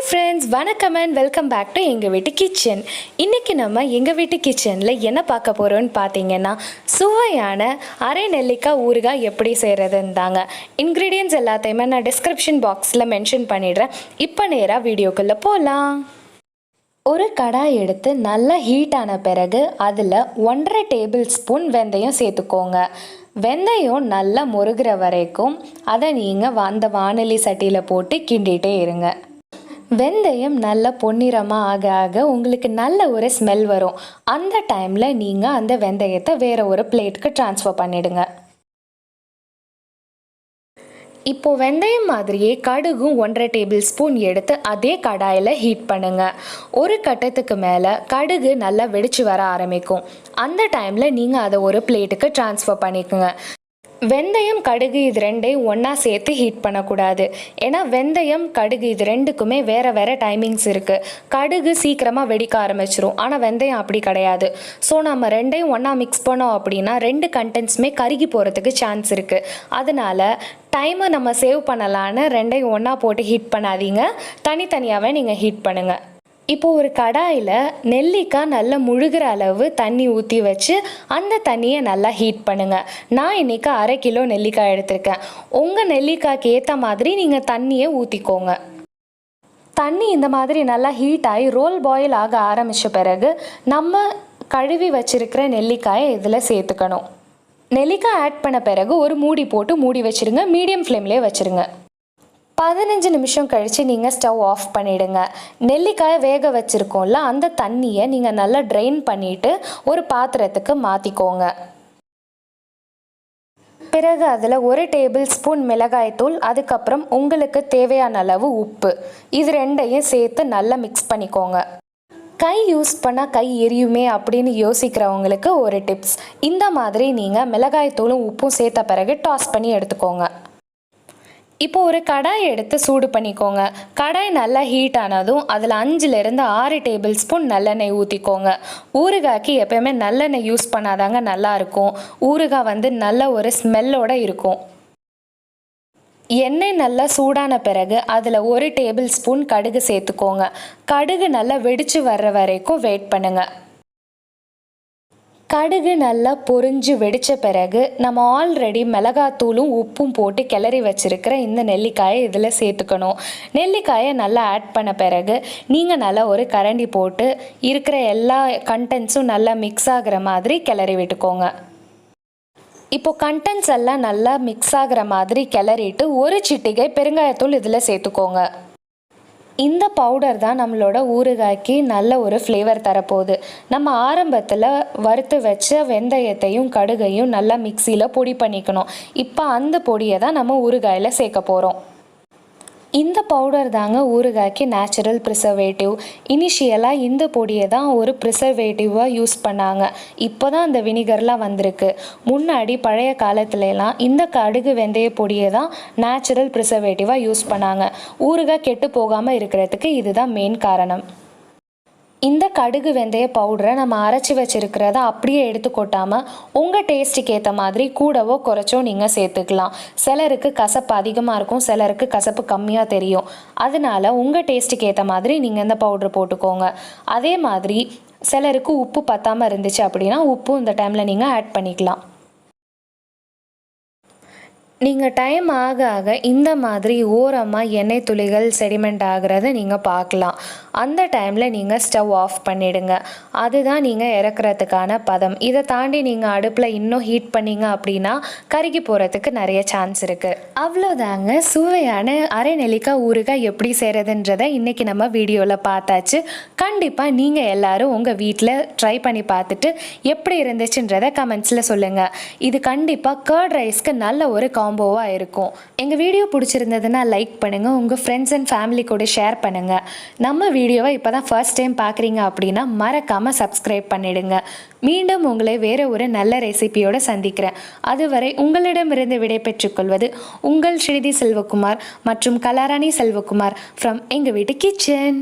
Friends, வணக்கம் and welcome back to எங்கள் வீட்டு கிச்சன். இன்றைக்கி நம்ம எங்கள் வீட்டு கிச்சனில் என்ன பார்க்க போகிறோன்னு பார்த்தீங்கன்னா, சுவையான அரை நெல்லிக்காய் ஊறுகாய் எப்படி செய்கிறதுன்னு தாங்க. இன்க்ரீடியன்ட்ஸ் எல்லாத்தையுமே நான் டிஸ்கிரிப்ஷன் பாக்ஸில் மென்ஷன் பண்ணிடுறேன். இப்போ நேராக வீடியோக்குள்ளே போகலாம். ஒரு கடாய் எடுத்து நல்லா ஹீட் ஆன பிறகு அதில் 1.5 டேபிள் ஸ்பூன் வெந்தயம் சேர்த்துக்கோங்க. வெந்தயம் நல்லா முருகிற வரைக்கும் அதை நீங்கள் அந்த வாணலி சட்டியில் போட்டு கிண்டிகிட்டே இருங்க. வெந்தயம் நல்ல பொன்னிறமாக ஆக ஆக உங்களுக்கு நல்ல ஒரு ஸ்மெல் வரும். அந்த டைமில் நீங்கள் அந்த வெந்தயத்தை வேறு ஒரு பிளேட்டுக்கு ட்ரான்ஸ்ஃபர் பண்ணிவிடுங்க. இப்போது வெந்தயம் மாதிரியே கடுகும் 1.5 டேபிள் ஸ்பூன் எடுத்து அதே கடாயில் ஹீட் பண்ணுங்கள். ஒரு கட்டத்துக்கு மேலே கடுகு நல்லா வெடிச்சு வர ஆரம்பிக்கும். அந்த டைமில் நீங்கள் அதை ஒரு பிளேட்டுக்கு ட்ரான்ஸ்ஃபர் பண்ணிக்கோங்க. வெந்தயம் கடுகு இது ரெண்டையும் ஒன்றா சேர்த்து ஹீட் பண்ணக்கூடாது. ஏன்னா வெந்தயம் கடுகு இது ரெண்டுக்குமே வேறு வேறு டைமிங்ஸ் இருக்குது. கடுகு சீக்கிரமாக வெடிக்க ஆரம்பிச்சிரும், ஆனால் வெந்தயம் அப்படி கிடையாது. ஸோ நம்ம ரெண்டையும் ஒன்றா மிக்ஸ் பண்ணோம் அப்படின்னா 2 கண்டென்ட்ஸுமே கருகி போகிறதுக்கு சான்ஸ் இருக்குது. அதனால் டைமை நம்ம சேவ் பண்ணலான்னு ரெண்டையும் ஒன்றா போட்டு ஹீட் பண்ணாதீங்க, தனித்தனியாகவே நீங்கள் ஹீட் பண்ணுங்கள். இப்போது ஒரு கடாயில் நெல்லிக்காய் நல்லா முழுகிற அளவு தண்ணி ஊற்றி வச்சு அந்த தண்ணியை நல்லா ஹீட் பண்ணுங்கள். நான் இன்றைக்கி 1/2 கிலோ நெல்லிக்காய் எடுத்திருக்கேன். உங்கள் நெல்லிக்காய்க்கு ஏற்ற மாதிரி நீங்கள் தண்ணியை ஊற்றிக்கோங்க. தண்ணி இந்த மாதிரி நல்லா ஹீட் ஆகி ரோல் பாயில் ஆக ஆரம்பித்த பிறகு நம்ம கழுவி வச்சுருக்கிற நெல்லிக்காயை இதில் சேர்த்துக்கணும். நெல்லிக்காய் ஆட் பண்ண பிறகு ஒரு மூடி போட்டு மூடி வச்சுருங்க. மீடியம் ஃப்ளேம்லேயே வச்சுருங்க. 15 நிமிஷம் கழித்து நீங்கள் ஸ்டவ் ஆஃப் பண்ணிவிடுங்க. நெல்லிக்காயை வேக வச்சுருக்கோம்ல, அந்த தண்ணியை நீங்கள் நல்லா ட்ரெயின் பண்ணிவிட்டு ஒரு பாத்திரத்துக்கு மாற்றிக்கோங்க. பிறகு அதில் 1 டேபிள் ஸ்பூன் மிளகாய்த்தூள், அதுக்கப்புறம் உங்களுக்கு தேவையான அளவு உப்பு, இது ரெண்டையும் சேர்த்து நல்லா மிக்ஸ் பண்ணிக்கோங்க. கை யூஸ் பண்ணால் கை எரியுமே அப்படின்னு யோசிக்கிறவங்களுக்கு ஒரு டிப்ஸ். இந்த மாதிரி நீங்கள் மிளகாய்த்தூளும் உப்பும் சேர்த்த பிறகு டாஸ் பண்ணி எடுத்துக்கோங்க. இப்போ ஒரு கடாய் எடுத்து சூடு பண்ணிக்கோங்க. கடாய் நல்லா ஹீட் ஆனதும் அதில் 5லேருந்து 6 டேபிள் ஸ்பூன் நல்லெண்ணெய் ஊற்றிக்கோங்க. ஊறுகாய்க்கு எப்போயுமே நல்லெண்ணெய் யூஸ் பண்ணாதாங்க நல்லாயிருக்கும். ஊறுகாய் நல்ல ஒரு ஸ்மெல்லோடு இருக்கும். எண்ணெய் நல்லா சூடான பிறகு அதில் 1 டேபிள் ஸ்பூன் கடுகு சேர்த்துக்கோங்க. கடுகு நல்லா வெடித்து வர்ற வரைக்கும் வெயிட் பண்ணுங்கள். கடுகு நல்லா பொரிஞ்சு வெடித்த பிறகு நம்ம ஆல்ரெடி மிளகாத்தூளும் உப்பும் போட்டு கிளறி வச்சுருக்கிற இந்த நெல்லிக்காயை இதில் சேர்த்துக்கணும். நெல்லிக்காயை நல்லா ஆட் பண்ண பிறகு நீங்கள் நல்லா ஒரு கரண்டி போட்டு இருக்கிற எல்லா கண்டென்ட்ஸும் நல்லா மிக்ஸ் ஆகிற மாதிரி கிளறி விட்டுக்கோங்க. இப்போது கண்டென்ட்ஸ் எல்லாம் நல்லா மிக்ஸ் ஆகிற மாதிரி கிளறிட்டு ஒரு சிட்டிகை பெருங்காயத்தூள் இதில் சேர்த்துக்கோங்க. இந்த பவுடர் தான் நம்மளோட ஊறுகாய்க்கு நல்ல ஒரு ஃப்ளேவர் தரப்போகுது. நம்ம ஆரம்பத்தில் வறுத்து வச்ச வெந்தயத்தையும் கடுகையும் நல்லா மிக்சியில் பொடி பண்ணிக்கணும். இப்போ அந்த பொடியை தான் நம்ம ஊறுகாயில் சேர்க்க போகிறோம். இந்த பவுடர் தாங்க ஊறுகாய்க்கு நேச்சுரல் ப்ரிசர்வேட்டிவ். இனிஷியலாக இந்த பொடியை தான் ஒரு ப்ரிசர்வேட்டிவாக யூஸ் பண்ணாங்க. இப்போ தான் அந்த வினிகர்லாம் வந்திருக்கு. முன்னாடி பழைய காலத்துலலாம் இந்த கடுகு வெந்தய பொடியை தான் நேச்சுரல் ப்ரிசர்வேட்டிவாக யூஸ் பண்ணாங்க. ஊறுகாய் கெட்டு போகாமல் இருக்கிறதுக்கு இதுதான் மெயின் காரணம். இந்த கடுகு வெந்தய பவுடரை நம்ம அரைச்சி வச்சுருக்கிறத அப்படியே எடுத்து கொட்டாமல் உங்கள் டேஸ்ட்டுக்கு ஏற்ற மாதிரி கூடவோ குறைச்சோ நீங்கள் சேர்த்துக்கலாம். சிலருக்கு கசப்பு அதிகமாக இருக்கும், சிலருக்கு கசப்பு கம்மியாக தெரியும். அதனால உங்கள் டேஸ்ட்டுக்கு ஏற்ற மாதிரி நீங்கள் இந்த பவுட்ரு போட்டுக்கோங்க. அதே மாதிரி சிலருக்கு உப்பு பத்தாமல் இருந்துச்சு அப்படின்னா உப்பும் இந்த டைமில் நீங்கள் ஆட் பண்ணிக்கலாம். நீங்கள் டைம் ஆக ஆக இந்த மாதிரி ஓரமாக எண்ணெய் துளிகள் செடிமெண்ட் ஆகிறத நீங்கள் பார்க்கலாம். அந்த டைமில் நீங்கள் ஸ்டவ் ஆஃப் பண்ணிவிடுங்க. அதுதான் நீங்கள் இறக்குறதுக்கான பதம். இதை தாண்டி நீங்கள் அடுப்பில் இன்னும் ஹீட் பண்ணிங்க அப்படின்னா கருகி போகிறதுக்கு நிறைய சான்ஸ் இருக்குது. அவ்வளோதாங்க, சுவையான அரை நெல்லிக்காய் ஊறுகாய் எப்படி செய்கிறதுன்றதை இன்றைக்கி நம்ம வீடியோவில் பார்த்தாச்சு. கண்டிப்பாக நீங்கள் எல்லோரும் உங்கள் வீட்டில் ட்ரை பண்ணி பார்த்துட்டு எப்படி இருந்துச்சுன்றதை கமெண்ட்ஸில் சொல்லுங்கள். இது கண்டிப்பாக கர்ட் ரைஸ்க்கு நல்ல ஒரு காம்போவாக இருக்கும். எங்கள் வீடியோ பிடிச்சிருந்ததுன்னா லைக் பண்ணுங்கள், உங்கள் ஃப்ரெண்ட்ஸ் அண்ட் ஃபேமிலி கூட ஷேர் பண்ணுங்கள். நம்ம வீடியோவை இப்போ தான் ஃபர்ஸ்ட் டைம் பார்க்குறீங்க அப்படின்னா மறக்காமல் சப்ஸ்கிரைப் பண்ணிடுங்க. மீண்டும் உங்களை வேறு ஒரு நல்ல ரெசிபியோடு சந்திக்கிறேன். அதுவரை உங்களிடமிருந்து விடை பெற்றுக்கொள்வது உங்கள் ஸ்ரீதி செல்வகுமார் மற்றும் கலாராணி செல்வகுமார் ஃப்ரம் எங்கள் வீட்டு கிச்சன்.